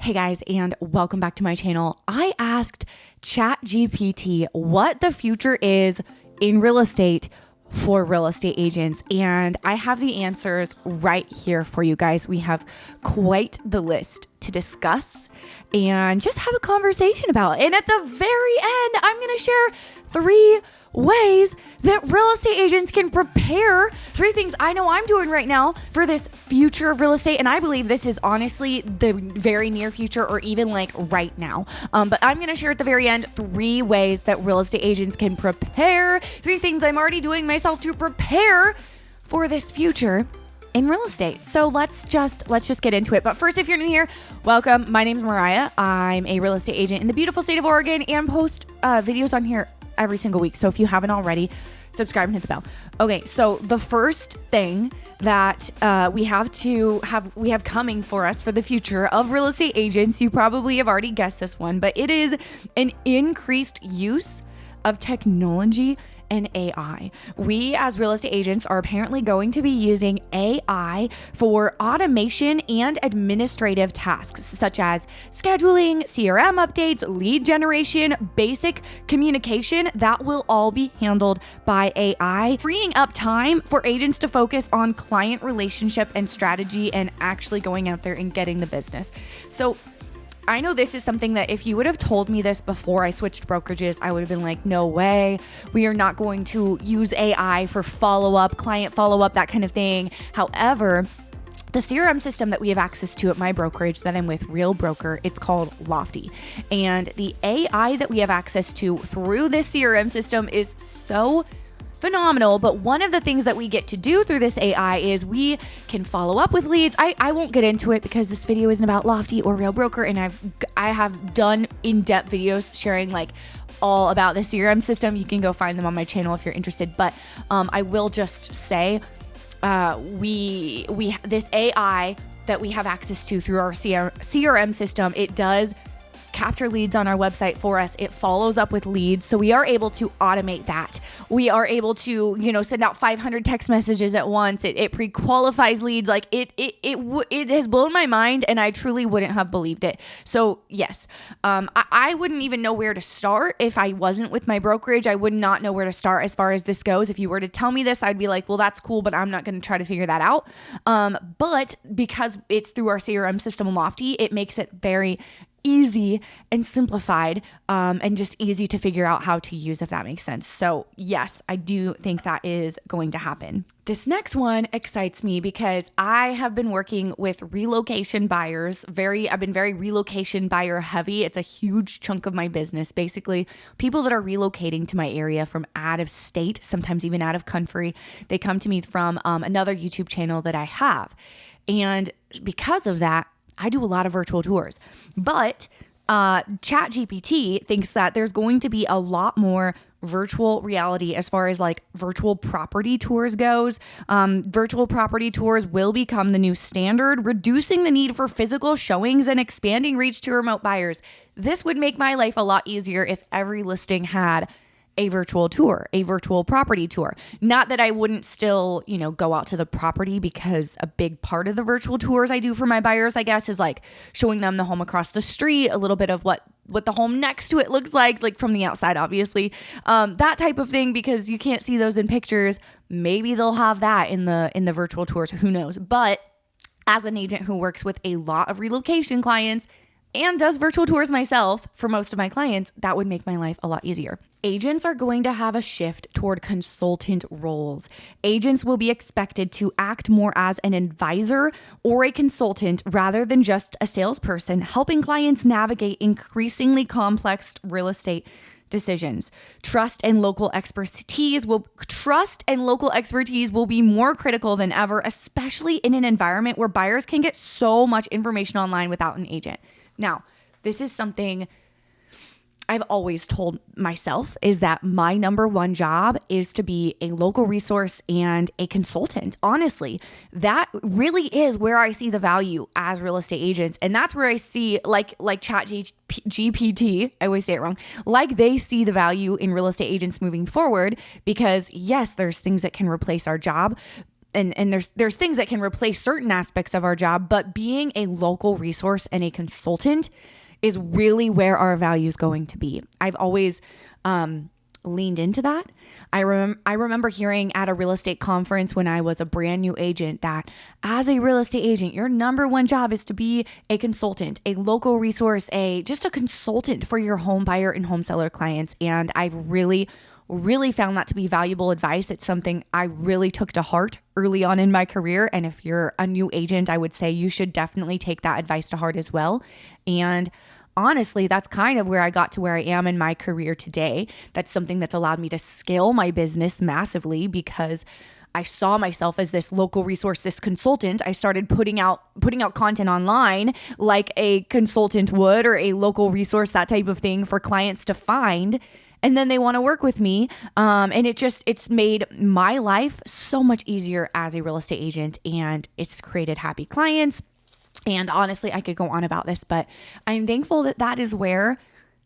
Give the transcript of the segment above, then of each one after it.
Hey guys, and welcome back to my channel. I asked ChatGPT what the future is in real estate for real estate agents, and I have the answers right here for you guys. We have quite the list to discuss and just have a conversation about. And at the very end, I'm going to share 3 ways that real estate agents can prepare, 3 things I know I'm doing right now for this future of real estate. And I believe this is honestly the very near future, or even like right now. But I'm going to share at the very end 3 ways that real estate agents can prepare, 3 things I'm already doing myself to prepare for this future in real estate. So let's just get into it. But first, if you're new here, welcome. My name is Mariah. I'm a real estate agent in the beautiful state of Oregon and post videos on here every single week. So if you haven't already, subscribe and hit the bell. Okay, so the first thing that we have coming for us for the future of real estate agents, you probably have already guessed this one, but it is an increased use of technology and AI. We as real estate agents are apparently going to be using AI for automation and administrative tasks such as scheduling, CRM updates, lead generation, basic communication. That will all be handled by AI, freeing up time for agents to focus on client relationship and strategy and actually going out there and getting the business. So I know this is something that if you would have told me this before I switched brokerages, I would have been like, no way. We are not going to use AI for follow-up, client follow-up, that kind of thing. However, the CRM system that we have access to at my brokerage that I'm with, Real Broker, it's called Lofty. And the AI that we have access to through this CRM system is so phenomenal. But one of the things that we get to do through this AI is we can follow up with leads. I won't get into it because this video isn't about Lofty or Real Broker, and I have done in-depth videos sharing like all about the CRM system. You can go find them on my channel if you're interested. But I will just say this AI that we have access to through our CRM system, it does capture leads on our website for us. It follows up with leads. So we are able to automate that. We are able to, send out 500 text messages at once. It pre-qualifies leads. Like it has blown my mind, and I truly wouldn't have believed it. So yes, I wouldn't even know where to start if I wasn't with my brokerage. I would not know where to start as far as this goes. If you were to tell me this, I'd be like, well, that's cool, but I'm not going to try to figure that out. But because it's through our CRM system, Lofty, it makes it very easy and simplified, and just easy to figure out how to use, if that makes sense. So yes, I do think that is going to happen. This next one excites me because I have been working with relocation buyers. I've been very relocation buyer heavy. It's a huge chunk of my business. Basically, people that are relocating to my area from out of state, sometimes even out of country, they come to me from another YouTube channel that I have. And because of that, I do a lot of virtual tours, but ChatGPT thinks that there's going to be a lot more virtual reality as far as like virtual property tours goes. Virtual property tours will become the new standard, reducing the need for physical showings and expanding reach to remote buyers. This would make my life a lot easier if every listing had a virtual tour, a virtual property tour. Not that I wouldn't still, go out to the property, because a big part of the virtual tours I do for my buyers, I guess, is like showing them the home across the street, a little bit of what the home next to it looks like from the outside, obviously, that type of thing, because you can't see those in pictures. Maybe they'll have that in the virtual tours, who knows? But as an agent who works with a lot of relocation clients and does virtual tours myself for most of my clients, that would make my life a lot easier. Agents are going to have a shift toward consultant roles. Agents will be expected to act more as an advisor or a consultant rather than just a salesperson, helping clients navigate increasingly complex real estate decisions. Trust and local expertise will be more critical than ever, especially in an environment where buyers can get so much information online without an agent. Now, this is something I've always told myself, is that my number one job is to be a local resource and a consultant. Honestly, that really is where I see the value as real estate agents. And that's where I see like GPT, I always say it wrong, like they see the value in real estate agents moving forward, because yes, there's things that can replace our job. and there's things that can replace certain aspects of our job, but being a local resource and a consultant is really where our value is going to be. I've always leaned into that. I remember hearing at a real estate conference when I was a brand new agent that as a real estate agent, your number one job is to be a consultant, a local resource, just a consultant for your home buyer and home seller clients. And I've really found that to be valuable advice. It's something I really took to heart early on in my career. And if you're a new agent, I would say you should definitely take that advice to heart as well. And honestly, that's kind of where I got to where I am in my career today. That's something that's allowed me to scale my business massively because I saw myself as this local resource, this consultant. I started putting out content online like a consultant would, or a local resource, that type of thing for clients to find. And then they want to work with me. And it's made my life so much easier as a real estate agent, and it's created happy clients. And honestly, I could go on about this, but I'm thankful that is where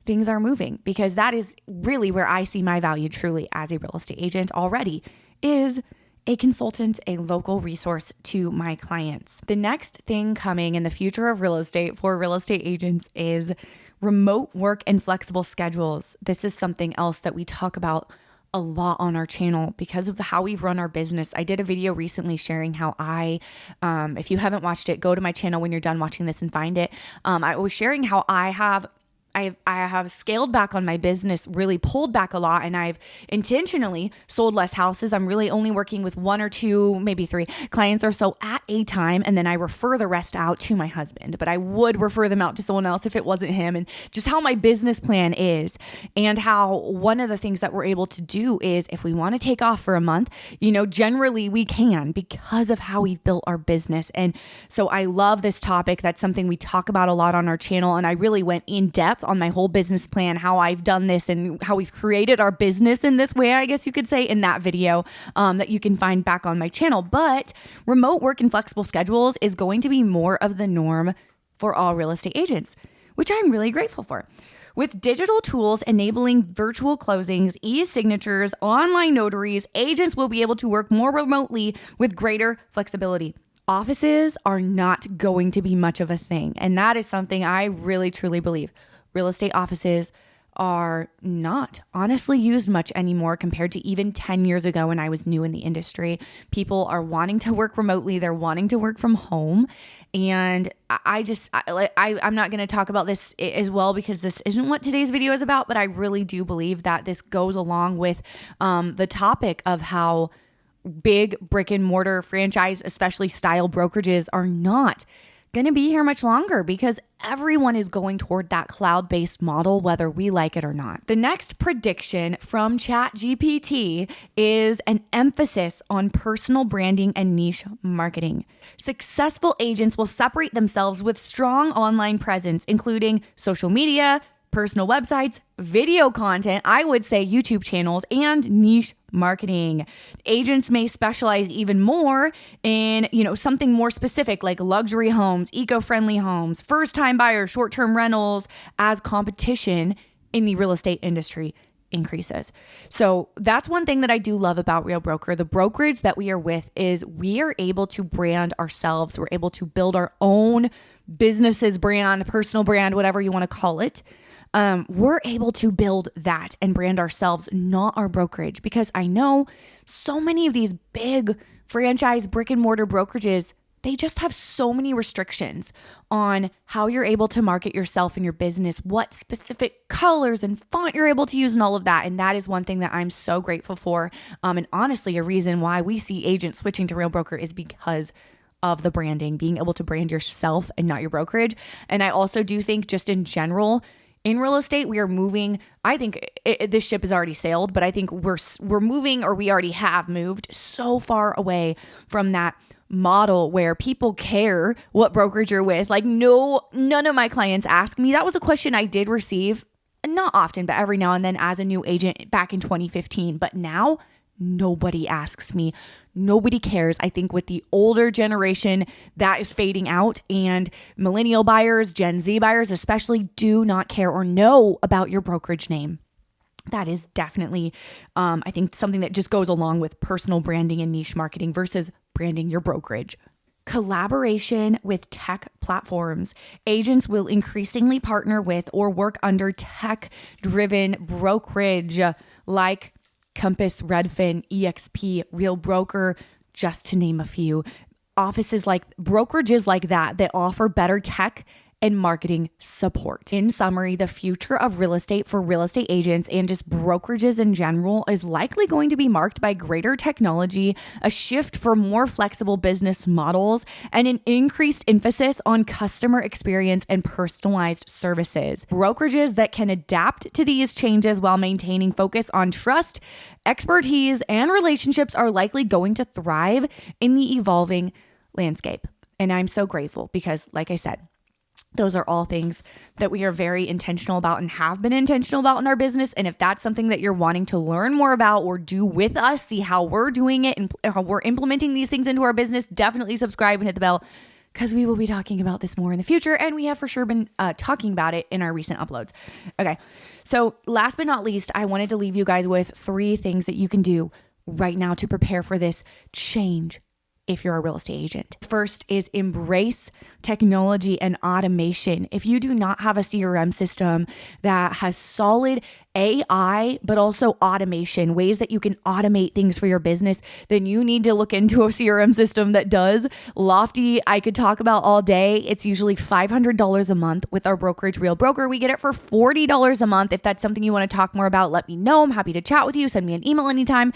things are moving, because that is really where I see my value truly as a real estate agent already, is a consultant, a local resource to my clients. The next thing coming in the future of real estate for real estate agents is remote work and flexible schedules. This is something else that we talk about a lot on our channel because of how we run our business. I did a video recently sharing how if you haven't watched it, go to my channel when you're done watching this and find it. I was sharing how I have scaled back on my business, really pulled back a lot, and I've intentionally sold less houses. I'm really only working with 1 or 2, maybe 3 clients or so at a time, and then I refer the rest out to my husband. But I would refer them out to someone else if it wasn't him, and just how my business plan is, and how one of the things that we're able to do is if we want to take off for a month, generally we can because of how we've built our business. And so I love this topic. That's something we talk about a lot on our channel, and I really went in depth on my whole business plan, how I've done this and how we've created our business in this way, I guess you could say, in that video that you can find back on my channel. But remote work and flexible schedules is going to be more of the norm for all real estate agents, which I'm really grateful for. With digital tools enabling virtual closings, e-signatures, online notaries, agents will be able to work more remotely with greater flexibility. Offices are not going to be much of a thing, and that is something I really truly believe. Real estate offices are not honestly used much anymore compared to even 10 years ago when I was new in the industry. People are wanting to work remotely. They're wanting to work from home. And I'm not going to talk about this as well because this isn't what today's video is about, but I really do believe that this goes along with the topic of how big brick and mortar franchise, especially style brokerages, are not going to be here much longer because everyone is going toward that cloud-based model, whether we like it or not. The next prediction from GPT is an emphasis on personal branding and niche marketing. Successful agents will separate themselves with strong online presence, including social media, personal websites, video content, I would say YouTube channels, and niche marketing. Agents may specialize even more in, something more specific like luxury homes, eco-friendly homes, first-time buyers, short-term rentals, as competition in the real estate industry increases. So that's one thing that I do love about Real Broker. The brokerage that we are with is we are able to brand ourselves. We're able to build our own business's brand, personal brand, whatever you want to call it. We're able to build that and brand ourselves, not our brokerage, because I know so many of these big franchise brick and mortar brokerages, they just have so many restrictions on how you're able to market yourself and your business, what specific colors and font you're able to use and all of that. And that is one thing that I'm so grateful for. And honestly, a reason why we see agents switching to Real Broker is because of the branding, being able to brand yourself and not your brokerage. And I also do think just in general, in real estate, we are moving. I think this ship has already sailed, but I think we're moving, or we already have moved so far away from that model where people care what brokerage you're with. Like none of my clients ask me. That was a question I did receive, not often, but every now and then as a new agent back in 2015. But now nobody asks me. Nobody cares. I think with the older generation that is fading out, and millennial buyers, Gen Z buyers especially, do not care or know about your brokerage name. That is definitely, I think, something that just goes along with personal branding and niche marketing versus branding your brokerage. Collaboration with tech platforms. Agents will increasingly partner with or work under tech-driven brokerage like Compass, Redfin, EXP, Real Broker, just to name a few. Brokerages like that offer better tech and marketing support. In summary, the future of real estate for real estate agents and just brokerages in general is likely going to be marked by greater technology, a shift for more flexible business models, and an increased emphasis on customer experience and personalized services. Brokerages that can adapt to these changes while maintaining focus on trust, expertise, and relationships are likely going to thrive in the evolving landscape. And I'm so grateful because, like I said, those are all things that we are very intentional about and have been intentional about in our business. And if that's something that you're wanting to learn more about or do with us, see how we're doing it and how we're implementing these things into our business, definitely subscribe and hit the bell because we will be talking about this more in the future. And we have for sure been talking about it in our recent uploads. Okay. So last but not least, I wanted to leave you guys with 3 things that you can do right now to prepare for this change if you're a real estate agent. First is embrace technology and automation. If you do not have a CRM system that has solid AI, but also automation, ways that you can automate things for your business, then you need to look into a CRM system that does. Lofty, I could talk about all day. It's usually $500 a month with our brokerage, Real Broker. We get it for $40 a month. If that's something you want to talk more about, let me know. I'm happy to chat with you. Send me an email anytime.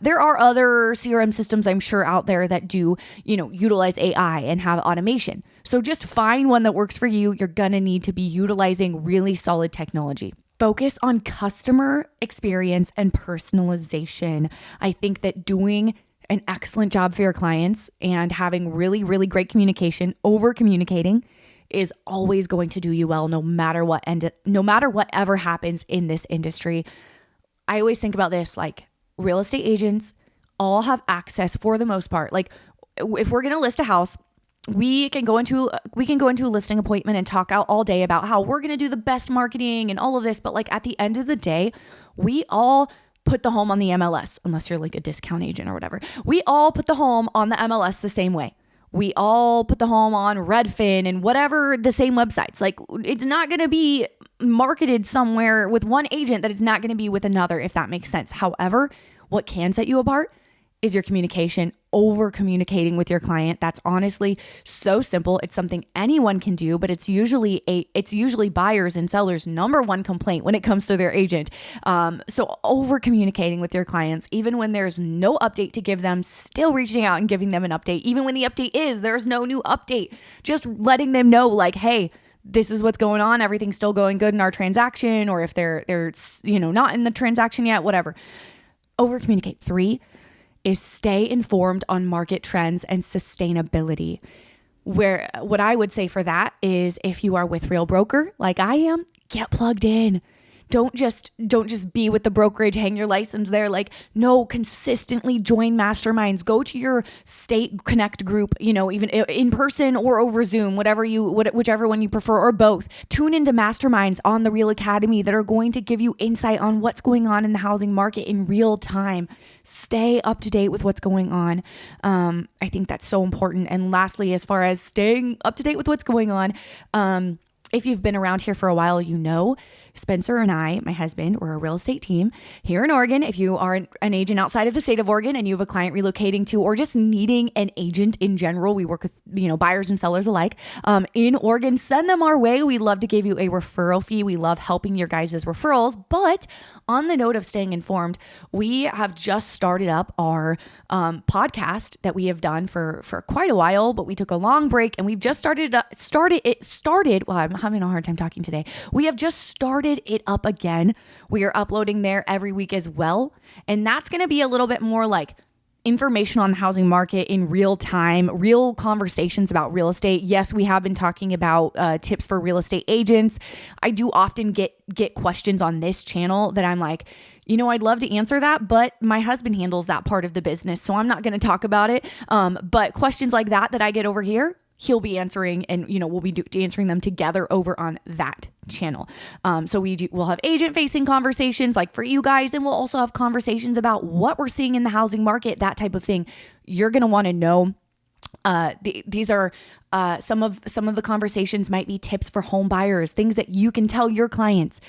There are other CRM systems I'm sure out there that do, utilize AI and have automation. So just find one that works for you. You're going to need to be utilizing really solid technology. Focus on customer experience and personalization. I think that doing an excellent job for your clients and having really, really great communication, over communicating is always going to do you well, no matter what, and no matter whatever happens in this industry. I always think about this, like real estate agents all have access for the most part. Like if we're going to list a house, we can go into a listing appointment and talk out all day about how we're going to do the best marketing and all of this. But like at the end of the day, we all put the home on the MLS, unless you're like a discount agent or whatever. We all put the home on the MLS the same way. We all put the home on Redfin and whatever the same websites. Like it's not going to be marketed somewhere with one agent that it's not going to be with another, if that makes sense. However, what can set you apart is your communication, over communicating with your client. That's honestly so simple. It's something anyone can do, but it's usually buyers and sellers' number one complaint when it comes to their agent. So over communicating with your clients, even when there's no update to give them, still reaching out and giving them an update. Even when the update is, there's no new update, just letting them know like, hey, this is what's going on. Everything's still going good in our transaction, or if they're not in the transaction yet, whatever. Over communicate. 3 is stay informed on market trends and sustainability. Where what I would say for that is if you are with Real Broker, like I am, get plugged in. Don't just be with the brokerage, hang your license there. Like, no, consistently join masterminds. Go to your state connect group, even in person or over Zoom, whichever one you prefer, or both. Tune into masterminds on the Real Academy that are going to give you insight on what's going on in the housing market in real time. Stay up to date with what's going on. I think that's so important. And lastly, as far as staying up to date with what's going on, if you've been around here for a while, Spencer and I, my husband, we're a real estate team here in Oregon. If you are an agent outside of the state of Oregon and you have a client relocating to, or just needing an agent in general, we work with, buyers and sellers alike, in Oregon, send them our way. We'd love to give you a referral fee. We love helping your guys' referrals. But on the note of staying informed, we have just started up our podcast that we have done for quite a while, but we took a long break and we've just started. Well, I'm having a hard time talking today. We have just started it up again. We are uploading there every week as well. And that's going to be a little bit more like information on the housing market in real time, real conversations about real estate. Yes, we have been talking about tips for real estate agents. I do often get questions on this channel that I'm like, I'd love to answer that, but my husband handles that part of the business, so I'm not going to talk about it. But questions like that I get over here, he'll be answering, and we'll be answering them together over on that channel. So we'll have agent facing conversations like for you guys, and we'll also have conversations about what we're seeing in the housing market, that type of thing. you're going to want to know. These are some of the conversations might be tips for home buyers, things that you can tell your clients.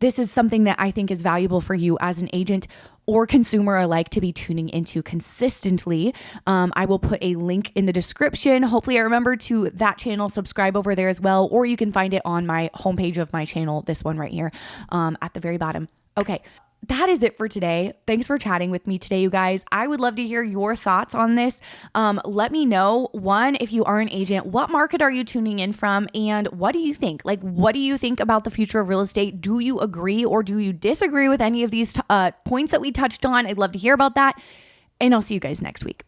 This is something that I think is valuable for you as an agent or consumer alike to be tuning into consistently. I will put a link in the description. Hopefully I remember to that channel, subscribe over there as well, or you can find it on my homepage of my channel, this one right here, at the very bottom. Okay. That is it for today. Thanks for chatting with me today, you guys. I would love to hear your thoughts on this. Let me know, one, if you are an agent, what market are you tuning in from? And what do you think? Like, what do you think about the future of real estate? Do you agree or do you disagree with any of these points that we touched on? I'd love to hear about that. And I'll see you guys next week.